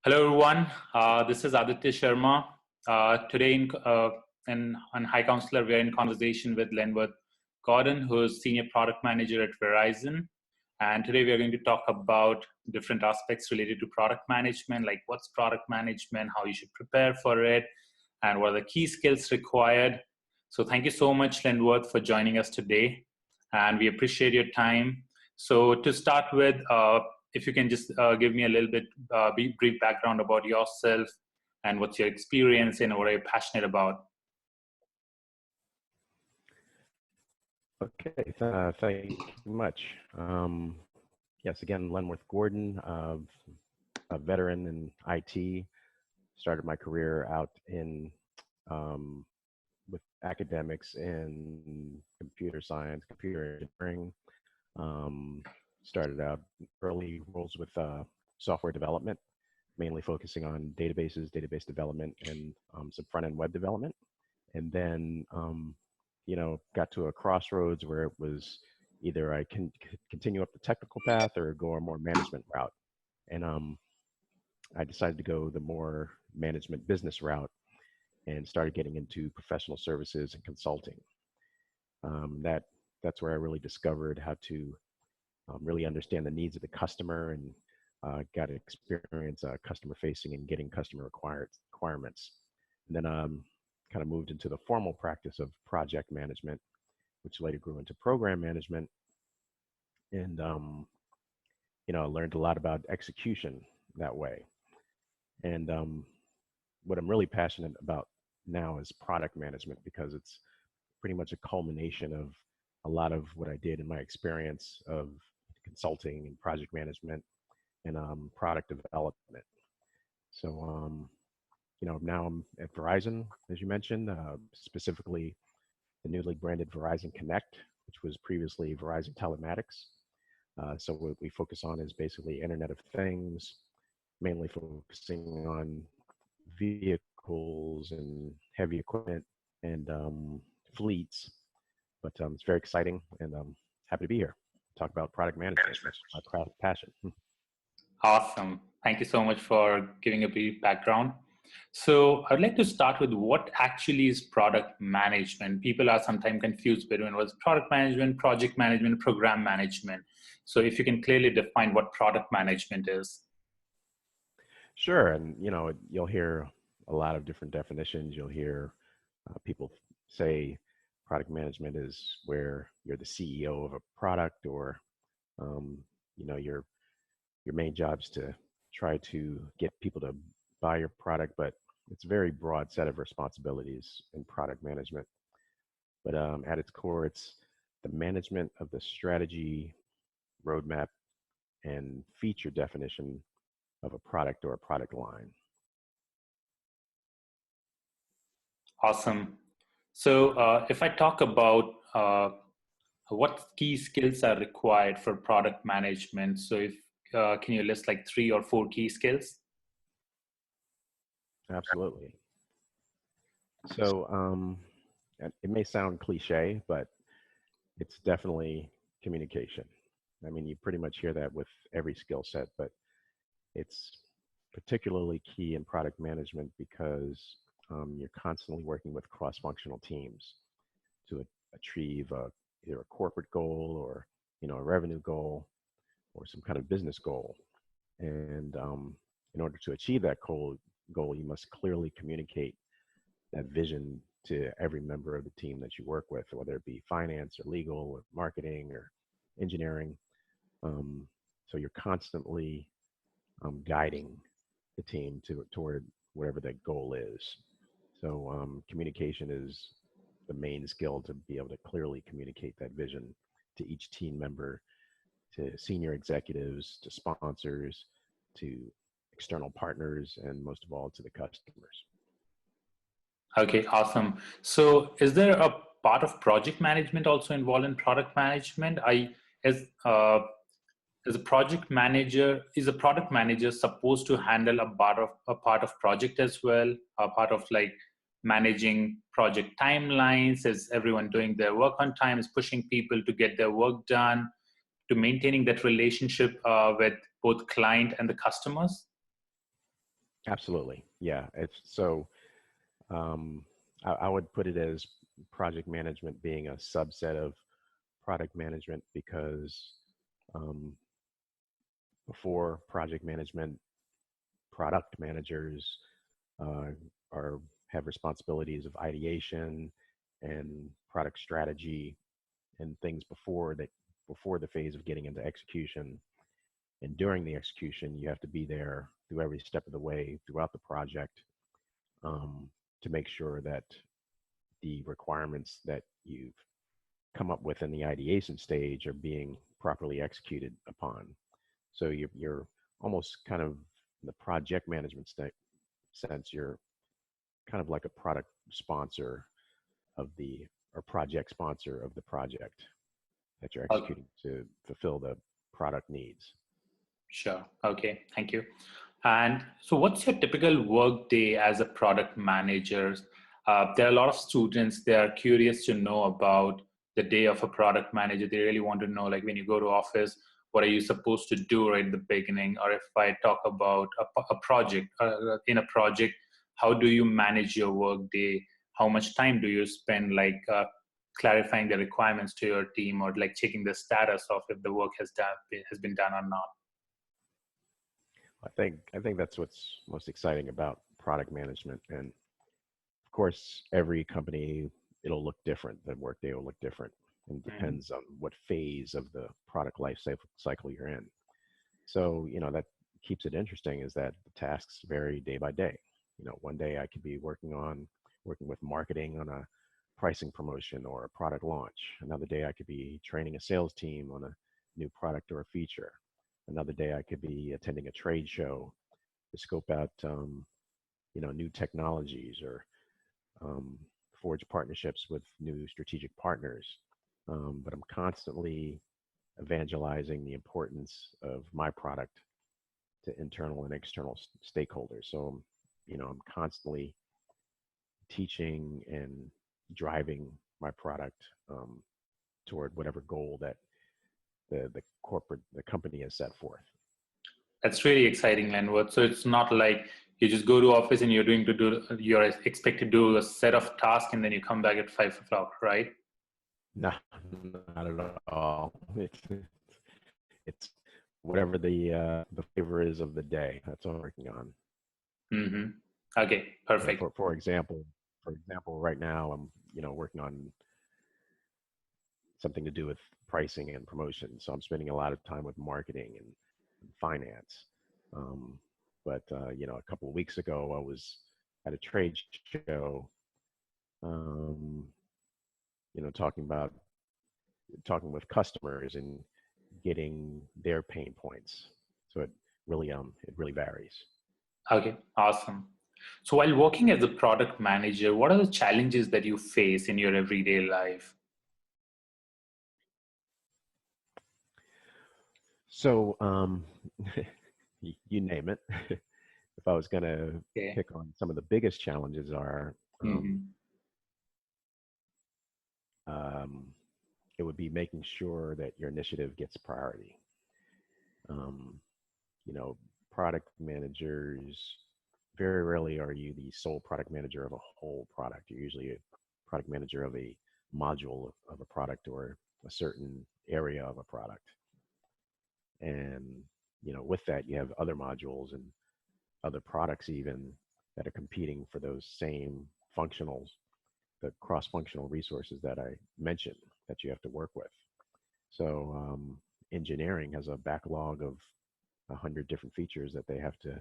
Hello, everyone. This is Aditya Sharma. Today, on High Counselor, we are in conversation with Lenworth Gordon, who is Senior Product Manager at Verizon. And today, we are going to talk about different aspects related to product management, like what's product management, how you should prepare for it, and what are the key skills required. So, thank you so much, Lenworth, for joining us today. And we appreciate your time. So, to start with, if you can just give me a little bit brief background about yourself and what's your experience and what are you passionate about. Okay, thank you much. Yes, again, Lenworth Gordon, a veteran in IT. Started my career out in with academics in computer science, computer engineering. Started out early roles with software development, mainly focusing on databases, database development, and some front-end web development. And then got to a crossroads where it was either I can continue up the technical path or go a more management route. And I decided to go the more management business route and started getting into professional services and consulting. That's where I really discovered how to really understand the needs of the customer and got to experience customer facing and getting customer requirements. And then kind of moved into the formal practice of project management, which later grew into program management. And, I learned a lot about execution that way. And what I'm really passionate about now is product management, because it's pretty much a culmination of a lot of what I did in my experience of consulting and project management and product development. So, now I'm at Verizon, as you mentioned, specifically the newly branded Verizon Connect, which was previously Verizon Telematics. So what we focus on is basically Internet of Things, mainly focusing on vehicles and heavy equipment and fleets. But it's very exciting, and I'm happy to be here. Talk about product management, which is my proud passion. Awesome. Thank you so much for giving a brief background. So I'd like to start with what actually is product management. People are sometimes confused between what's product management, project management, program management. So if you can clearly define what product management is. Sure, and you'll hear a lot of different definitions. You'll hear people say product management is where you're the CEO of a product, or your main job is to try to get people to buy your product, but it's a very broad set of responsibilities in product management. But at its core, it's the management of the strategy, roadmap, and feature definition of a product or a product line. Awesome. So if I talk about what key skills are required for product management, so if can you list like 3 or 4 key skills? Absolutely. So it may sound cliche, but it's definitely communication. I mean, you pretty much hear that with every skill set, but it's particularly key in product management because you're constantly working with cross-functional teams to achieve either a corporate goal or a revenue goal or some kind of business goal. And in order to achieve that goal, you must clearly communicate that vision to every member of the team that you work with, whether it be finance or legal or marketing or engineering. So you're constantly guiding the team toward whatever that goal is. So communication is the main skill to be able to clearly communicate that vision to each team member, to senior executives, to sponsors, to external partners, and most of all, to the customers. Okay, awesome. So is there a part of project management also involved in product management? Is a product manager supposed to handle a part of project as well, a part of like managing project timelines? Is everyone doing their work on time? Is pushing people to get their work done, to maintaining that relationship with both client and the customers? Absolutely. Yeah. It's so um, I would put it as project management being a subset of product management because um, before project management, product managers uh, are have responsibilities of ideation and product strategy and things before the phase of getting into execution. And during the execution, you have to be there through every step of the way throughout the project um, to make sure that the requirements that you've come up with in the ideation stage are being properly executed upon. So you're almost kind of in the project management sense, you're kind of like a product sponsor of the or project sponsor of the project that you're Okay, executing to fulfill the product needs. sure. Okay, thank you. And so, what's your typical work day as a product manager? There are a lot of students, they are curious to know about the day of a product manager. They really want to know, like, when you go to office, what are you supposed to do right at the beginning? Or if I talk about a project, in a project, how do you manage your work day? How much time do you spend, like, clarifying the requirements to your team, or like checking the status of if the work has been done or not? I think that's what's most exciting about product management. And of course, every company it'll look different. The workday will look different, and it Mhm. depends on what phase of the product life cycle you're in. So that keeps it interesting is that the tasks vary day by day. One day I could be working with marketing on a pricing promotion or a product launch. Another day I could be training a sales team on a new product or a feature. Another day I could be attending a trade show to scope out new technologies or um, forge partnerships with new strategic partners. But I'm constantly evangelizing the importance of my product to internal and external stakeholders. So, I'm constantly teaching and driving my product um, toward whatever goal that the company has set forth. That's really exciting, Lenwood. So it's not like you just go to office and you're expected to do a set of tasks and then you come back at 5 o'clock, right? No, not at all. It's whatever the flavor is of the day. That's what I'm working on. Mm-hmm. Okay, So perfect. for example, right now I'm working on something to do with pricing and promotion. So I'm spending a lot of time with marketing and finance. Um, but a couple of weeks ago, I was at a trade show, um, talking with customers and getting their pain points. So it really varies. Okay, awesome. So while working as a product manager, what are the challenges that you face in your everyday life? So you name it. If I was going to Okay. pick on some of the biggest challenges are Mm-hmm. um, it would be making sure that your initiative gets priority. Um, you know, Product managers, very rarely are you the sole product manager of a whole product. You're usually a product manager of a module of a product or a certain area of a product. And, with that, you have other modules and other products even that are competing for those same functionals, the cross-functional resources that I mentioned that you have to work with. So engineering has a backlog of 100 different features that they have to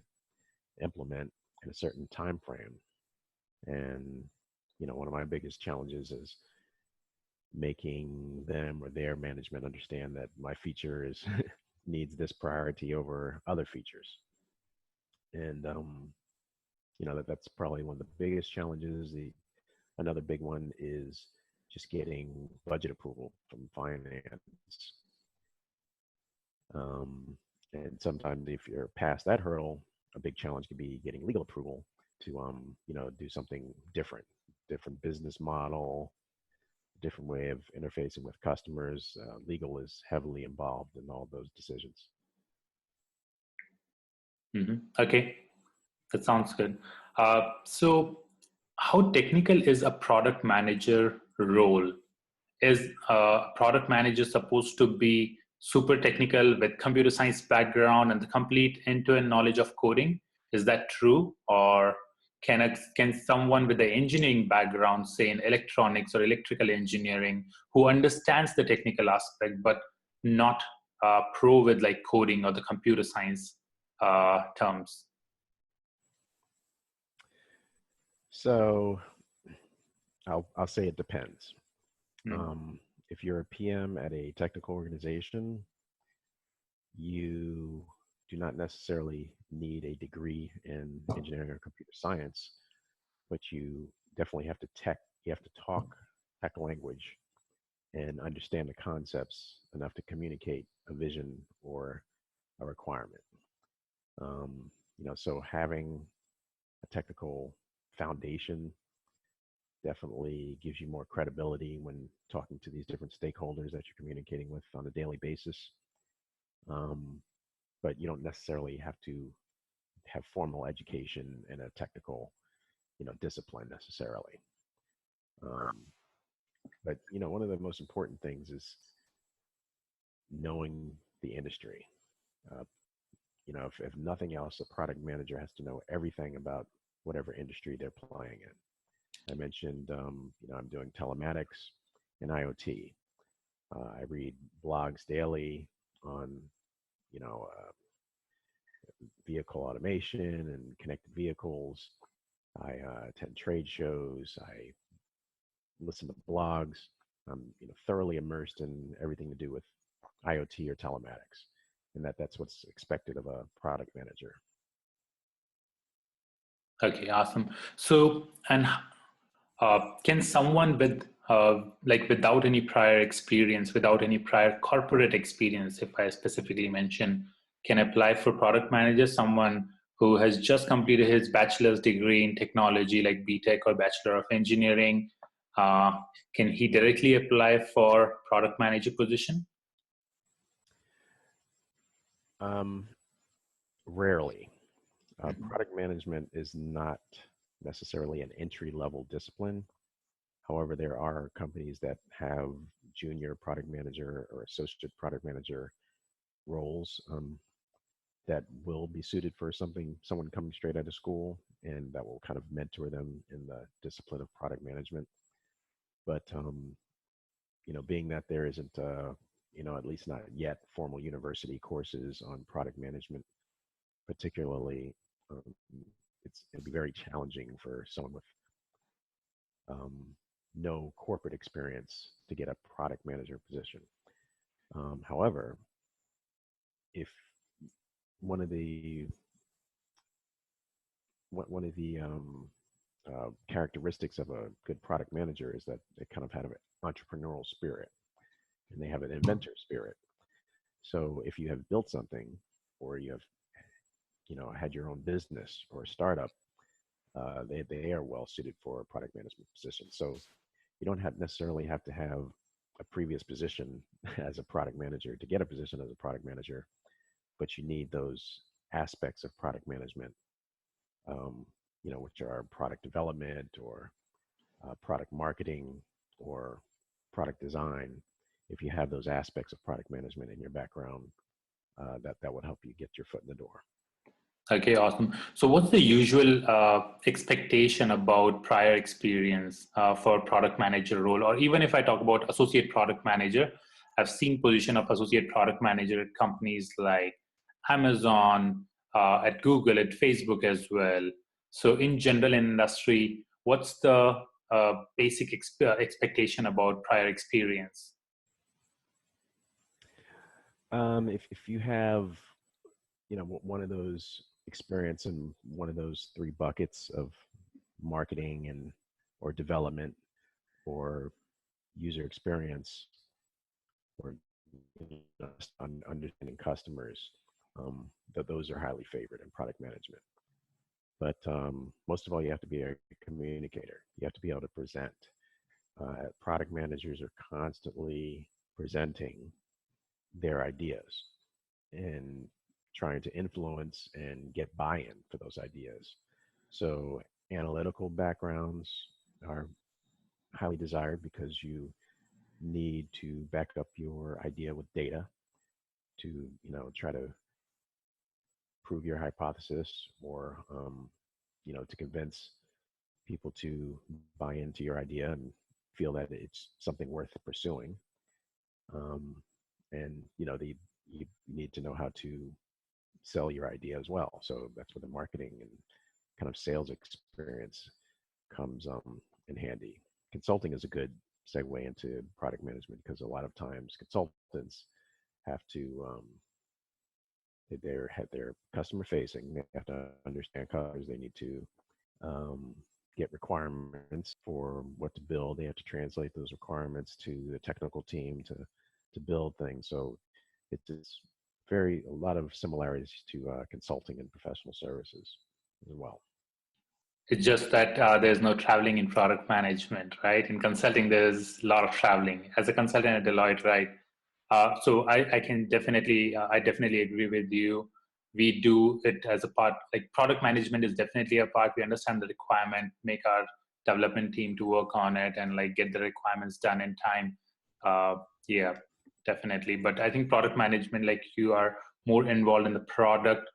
implement in a certain time frame. And one of my biggest challenges is making them or their management understand that my feature is needs this priority over other features. And that's probably one of the biggest challenges. The Another big one is just getting budget approval from finance. Um, and sometimes if you're past that hurdle, a big challenge could be getting legal approval to do something different business model, different way of interfacing with customers. Legal is heavily involved in all those decisions. Mm-hmm. Okay. That sounds good. So, how technical is a product manager role? Is a product manager supposed to be super technical with computer science background and the complete end-to-end knowledge of coding? Is that true, or can someone with the engineering background, say in electronics or electrical engineering, who understands the technical aspect but not pro with like coding or the computer science terms? So I'll say it depends. Mm. If you're a PM at a technical organization, you do not necessarily need a degree in engineering or computer science, but you definitely have to you have to talk tech language and understand the concepts enough to communicate a vision or a requirement. So having a technical foundation definitely gives you more credibility when talking to these different stakeholders that you're communicating with on a daily basis. Um, but you don't necessarily have to have formal education in a technical, discipline necessarily. Um, but one of the most important things is knowing the industry. Uh, if nothing else, a product manager has to know everything about whatever industry they're playing in. I mentioned, I'm doing telematics and IoT. I read blogs daily on, you know, uh, vehicle automation and connected vehicles. I attend trade shows. I listen to blogs. I'm, thoroughly immersed in everything to do with IoT or telematics, and that's what's expected of a product manager. Okay, awesome. So, and can someone with like without any prior experience, without any prior corporate experience, if I specifically mention, can apply for product manager? Someone who has just completed his bachelor's degree in technology, like BTech or Bachelor of Engineering, uh, can he directly apply for product manager position? Um, Rarely. Mhm. Product management is not necessarily an entry level discipline. However, there are companies that have junior product manager or associate product manager roles that will be suited for someone coming straight out of school, and that will kind of mentor them in the discipline of product management. But being that there isn't, at least not yet, formal university courses on product management, particularly, um, it'll be very challenging for someone with um, no corporate experience to get a product manager position. However, if one of the characteristics of a good product manager is that they kind of have an entrepreneurial spirit and they have an inventor spirit. So if you have built something, or you have had your own business or a startup, they are well suited for a product management position. So you don't necessarily have to have a previous position as a product manager to get a position as a product manager, but you need those aspects of product management, which are product development or product marketing or product design. If you have those aspects of product management in your background, that would help you get your foot in the door. Okay, awesome. So, what's the usual expectation about prior experience for product manager role, or even if I talk about associate product manager? I've seen position of associate product manager at companies like Amazon, at Google, at Facebook as well. So, in general, in industry, what's the basic expectation about prior experience? If you have one of those experience in one of those three buckets of marketing and or development or user experience or understanding customers, that those are highly favored in product management. But most of all, you have to be a communicator. You have to be able to present. Product managers are constantly presenting their ideas, and trying to influence and get buy-in for those ideas. So analytical backgrounds are highly desired because you need to back up your idea with data to, try to prove your hypothesis or, to convince people to buy into your idea and feel that it's something worth pursuing. Um, and you need to know how to sell your idea as well. So that's where the marketing and kind of sales experience comes in handy. Consulting is a good segue into product management because a lot of times consultants have to they're customer facing. They have to understand customers. They need to um, get requirements for what to build. They have to translate those requirements to the technical team to build things. So it's a lot of similarities to consulting and professional services as well. It's just that there's no traveling in product management, right? In consulting, there's a lot of traveling. As a consultant at Deloitte, right? So I can definitely, I definitely agree with you. We do it as a part, like product management is definitely a part. We understand the requirement, make our development team to work on it and like get the requirements done in time. Uh, yeah, definitely. But I think product management, like you are more involved in the product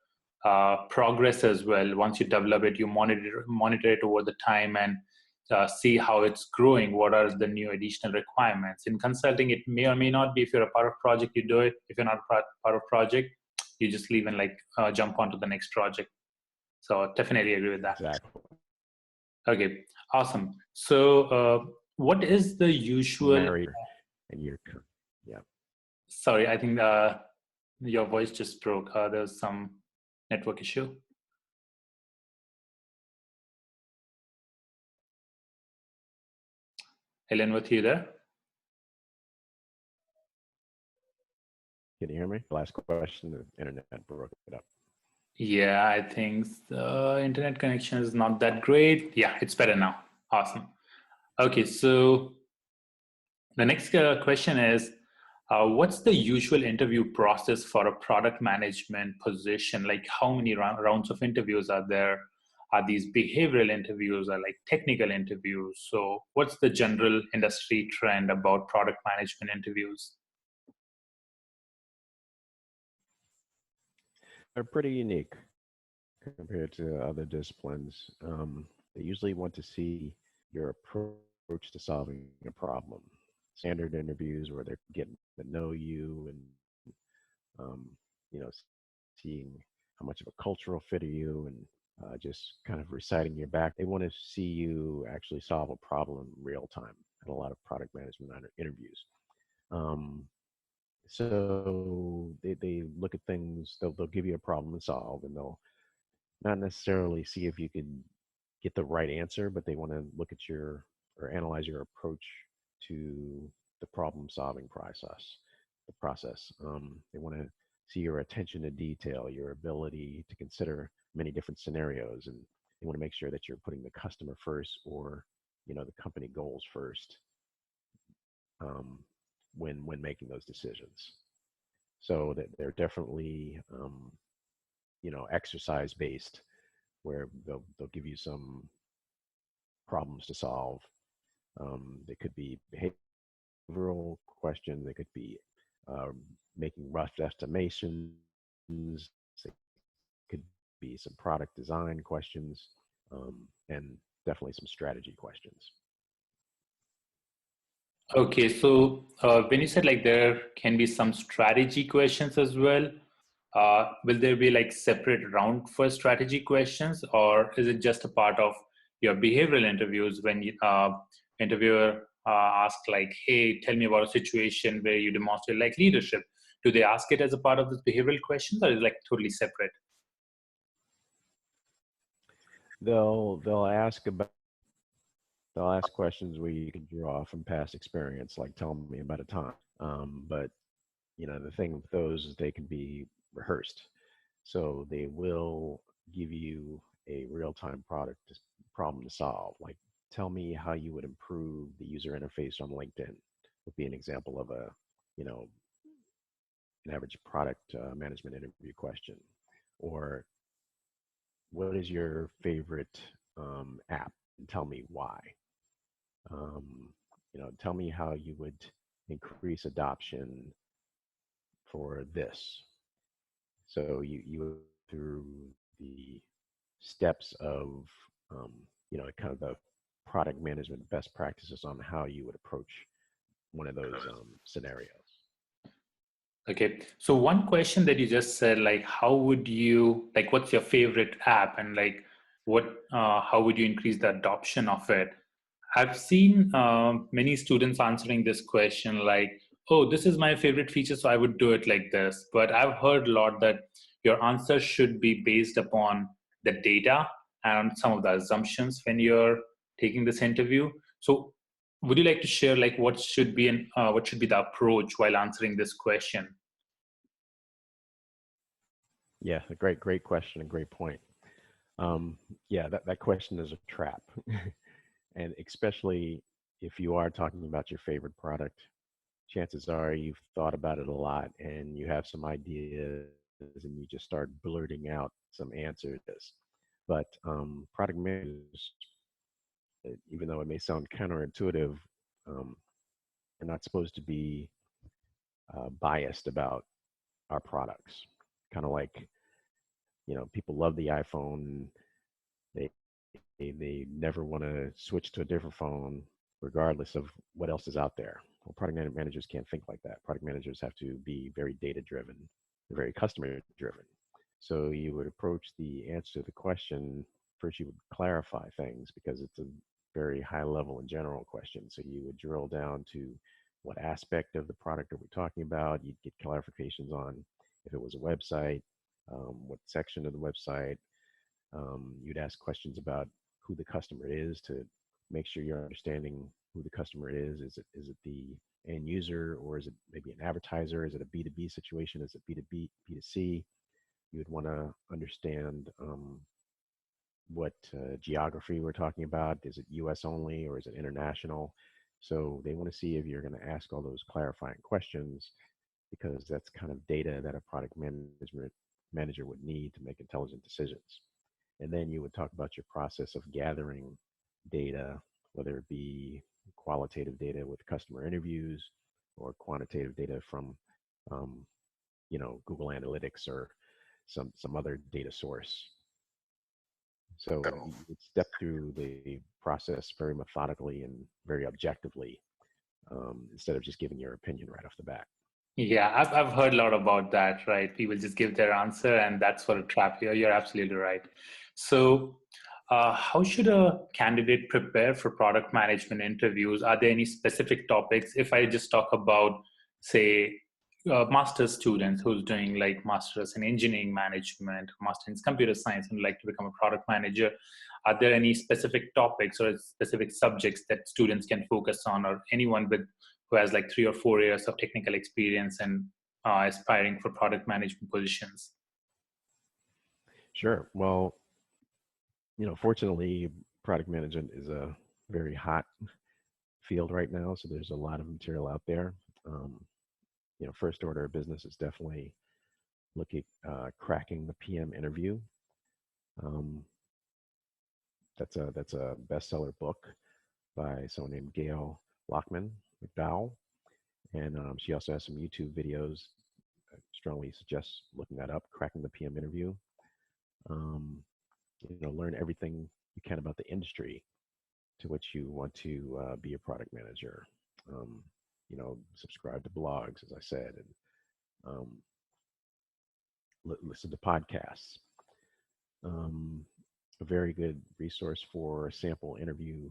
progress as well. Once you develop it, you monitor it over the time and see how it's growing. What are the new additional requirements? In consulting, it may or may not be. If you're a part of project, you do it. If you're not part of project, you just leave and like jump onto the next project. So definitely agree with that. Exactly. Okay, awesome. So what is the usual? Married and you're, yeah. Sorry, I think your voice just broke. There's some network issue. Helen, with you there? Can you hear me? Last question, the internet broke it up. Yeah, I think the internet connection is not that great. Yeah, it's better now. Awesome. Okay, so the next question is, what's the usual interview process for a product management position? Like how many rounds of interviews are there? Are these behavioral interviews or like technical interviews? So what's the general industry trend about product management interviews? They're pretty unique compared to other disciplines. They usually want to see your approach to solving a problem. Standard interviews where they're getting to know you and um, you know, seeing how much of a cultural fit are you and just kind of reciting your back. They want to see you actually solve a problem in real time at a lot of product management interviews. Um, so they look at things, they'll give you a problem to solve and they'll not necessarily see if you can get the right answer, but they want to look at your or analyze your approach to the problem solving process. They want to see your attention to detail, your ability to consider many different scenarios, and they want to make sure that you're putting the customer first or the company goals first um, when making those decisions. So that they're definitely exercise based, where they'll give you some problems to solve. They could be behavioral questions. They could be um, making rough estimations. They could be some product design questions, and definitely some strategy questions. Okay, so when you said like there can be some strategy questions as well, will there be like separate round for strategy questions, or is it just a part of your behavioral interviews when you interviewer ask like, "Hey, tell me about a situation where you demonstrate like leadership"? Do they ask it as a part of the behavioral questions, or is it like totally separate? They'll ask about They'll ask questions where you can draw from past experience, like tell me about a time. But the thing with those is they can be rehearsed. So they will give you a real-time problem to solve. Like tell me how you would improve the user interface on LinkedIn would be an example of a, you know, an average product management interview question, or what is your favorite app and tell me why. Um, tell me how you would increase adoption for this. So you went through the steps of kind of the product management best practices on how you would approach one of those scenarios. Okay. So one question that you just said, like, how would you, like, what's your favorite app, and like, how would you increase the adoption of it? I've seen many students answering this question like, oh, this is my favorite feature, so I would do it like this. But I've heard a lot that your answer should be based upon the data and some of the assumptions when you're taking this interview. So would you like to share like what should be the approach while answering this question? Yeah, a great question and great point. Yeah, that question is a trap. And especially if you are talking about your favorite product, chances are you've thought about it a lot and you have some ideas and you just start blurting out some answers. But product managers, even though it may sound counterintuitive, um, are not supposed to be biased about our products. Kind of like, people love the iPhone. They they never want to switch to a different phone, regardless of what else is out there. Well, product managers can't think like that. Product managers have to be very data driven, very customer driven. So you would approach the answer to the question first. You would clarify things because it's a very high level and general question. So you would drill down to what aspect of the product are we talking about. You'd get clarifications on if it was a website, what section of the website. You'd ask questions about who the customer is to make sure you're understanding who the customer is. Is it the end user, or is it maybe an advertiser? Is it a B2B situation? Is it B2B, B2C? You would want to understand what geography we're talking about. Is it US only or is it international? So they want to see if you're going to ask all those clarifying questions, because that's kind of data that a product management manager would need to make intelligent decisions. And then you would talk about your process of gathering data, whether it be qualitative data with customer interviews or quantitative data from, um, Google Analytics or some other data source. So you would step through the process very methodically and very objectively, instead of just giving your opinion right off the bat. Yeah, I've heard a lot about that, right? People just give their answer, and that's what a trap here. You're absolutely right. So, how should a candidate prepare for product management interviews? Are there any specific topics? If I just talk about, say, master's students who's doing like master's in engineering management, master in computer science, and like to become a product manager, are there any specific topics or specific subjects that students can focus on, or anyone with who has like 3 or 4 years of technical experience and aspiring for product management positions? Sure. Well, fortunately, product management is a very hot field right now, so there's a lot of material out there. Um, First order of business is definitely look at cracking the PM interview. Um, that's a bestseller book by someone named Gail Lockman McDowell, and she also has some YouTube videos. I strongly suggest looking that up. Cracking the PM interview. Um, learn everything you can about the industry to which you want to be a product manager. Subscribe to blogs, as I said, and listen to podcasts. Um, a very good resource for sample interview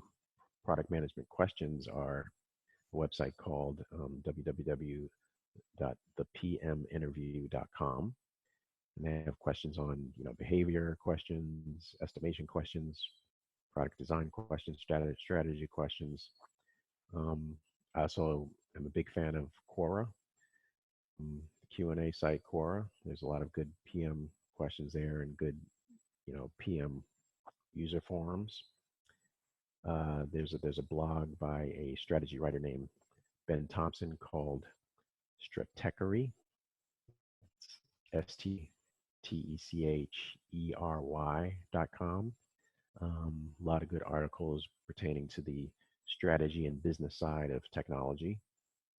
product management questions are a website called www.thepminterview.com. And they have questions on, behavior questions, estimation questions, product design questions, strategy questions. I also am a big fan of Quora, Q&A site Quora. There's a lot of good PM questions there and good, PM user forums. There's a blog by a strategy writer named Ben Thompson called Stratechery, STTECHERY.com. A lot of good articles pertaining to the strategy and business side of technology.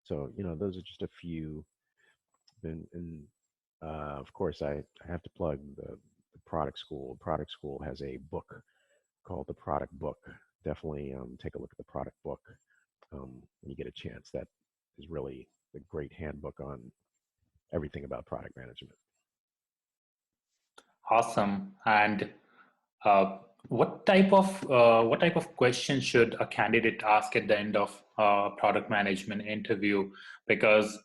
So, those are just a few. And of course, I have to plug the product school. Product school has a book called the Product Book. Definitely take a look at the product book when you get a chance. That is really a great handbook on everything about product management. Awesome. And uh, what type of question should a candidate ask at the end of a product management interview? Because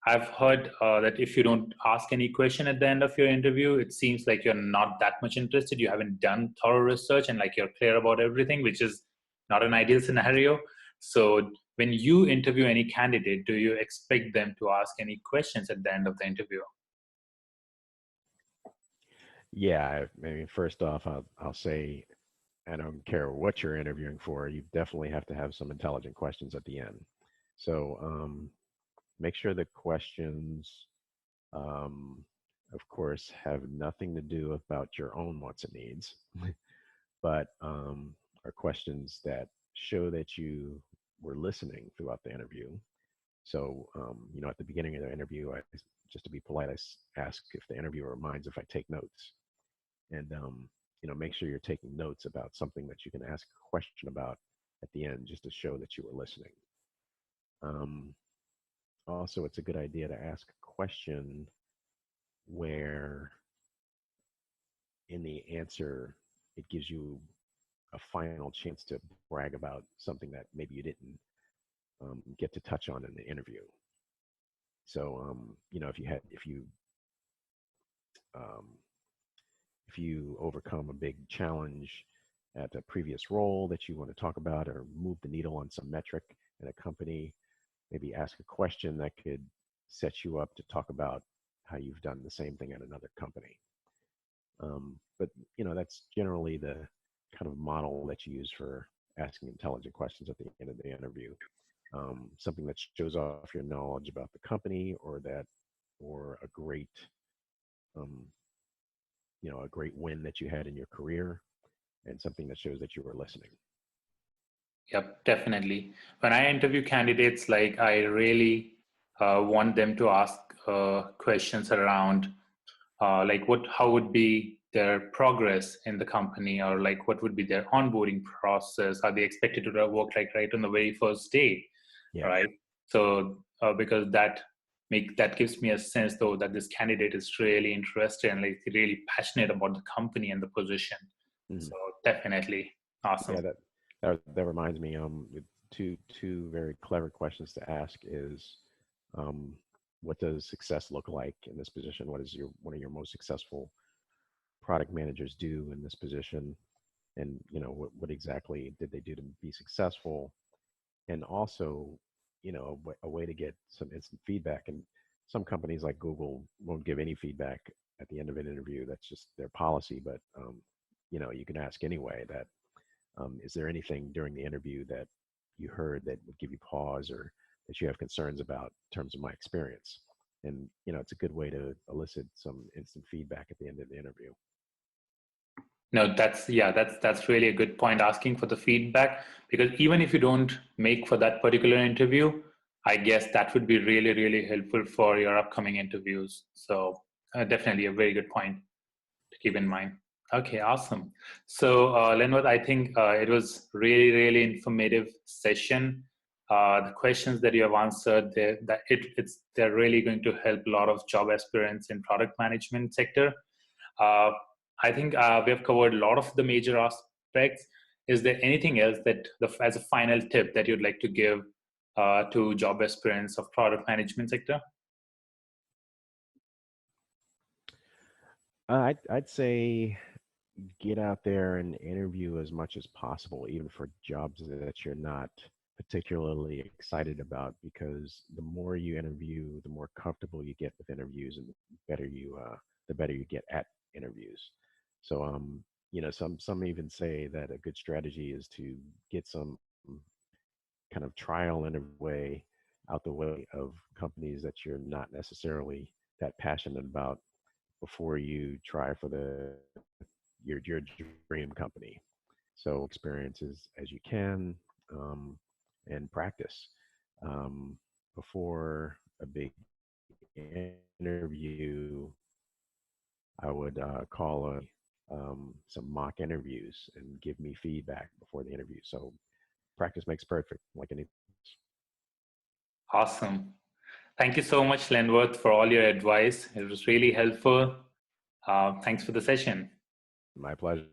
I've heard that if you don't ask any question at the end of your interview, it seems like you're not that much interested. You haven't done thorough research and like you're clear about everything, which is not an ideal scenario. So when you interview any candidate, do you expect them to ask any questions at the end of the interview? Yeah, I mean, first off, I'll say I don't care what you're interviewing for, you definitely have to have some intelligent questions at the end. So make sure the questions, um, of course, have nothing to do about your own wants and needs, but are questions that show that you were listening throughout the interview. So, at the beginning of the interview, just to be polite, ask if the interviewer minds if I take notes. And make sure you're taking notes about something that you can ask a question about at the end, just to show that you were listening. Um, Also, it's a good idea to ask a question where in the answer it gives you a final chance to brag about something that maybe you didn't get to touch on in the interview. So, um, if you overcome a big challenge at a previous role that you want to talk about, or move the needle on some metric in a company, maybe ask a question that could set you up to talk about how you've done the same thing at another company. But that's generally the kind of model that you use for asking intelligent questions at the end of the interview. Something that shows off your knowledge about the company, or um, a great win that you had in your career, and something that shows that you were listening. Yep, definitely. When I interview candidates, like I really want them to ask questions around how would be their progress in the company, or like what would be their onboarding process? Are they expected to work like right on the very first day, Yeah. right? So because that gives me a sense though that this candidate is really interested and like really passionate about the company and the position. Mhm. So definitely Yeah, awesome. that reminds me. Two very clever questions to ask is, um, what does success look like in this position? What is one of your most successful product managers do in this position? And what exactly did they do to be successful? And also, a way to get some instant feedback. And some companies like Google won't give any feedback at the end of an interview. That's just their policy. But you can ask anyway. Is there anything during the interview that you heard that would give you pause, or that you have concerns about in terms of my experience? And it's a good way to elicit some instant feedback at the end of the interview. No, that's really a good point, asking for the feedback, because even if you don't make for that particular interview, I guess that would be really, really helpful for your upcoming interviews. So definitely a very good point to keep in mind. Okay, awesome. So Lenwood, I think it was really, really informative session. The questions that you have answered, they're really going to help a lot of job aspirants in product management sector. Uh, I think we have covered a lot of the major aspects. Is there anything else as a final tip that you'd like to give to job aspirants of product management sector? I'd say get out there and interview as much as possible, even for jobs that you're not particularly excited about, because the more you interview, the more comfortable you get with interviews, and the better you get at interviews. So, some even say that a good strategy is to get some kind of trial out the way of companies that you're not necessarily that passionate about, before you try for your dream company. So experience as you can, and practice before a big interview. I would call some mock interviews and give me feedback before the interview. So practice makes perfect, like anything. Awesome. Thank you so much, Lenworth, for all your advice. It was really helpful. Thanks for the session. My pleasure.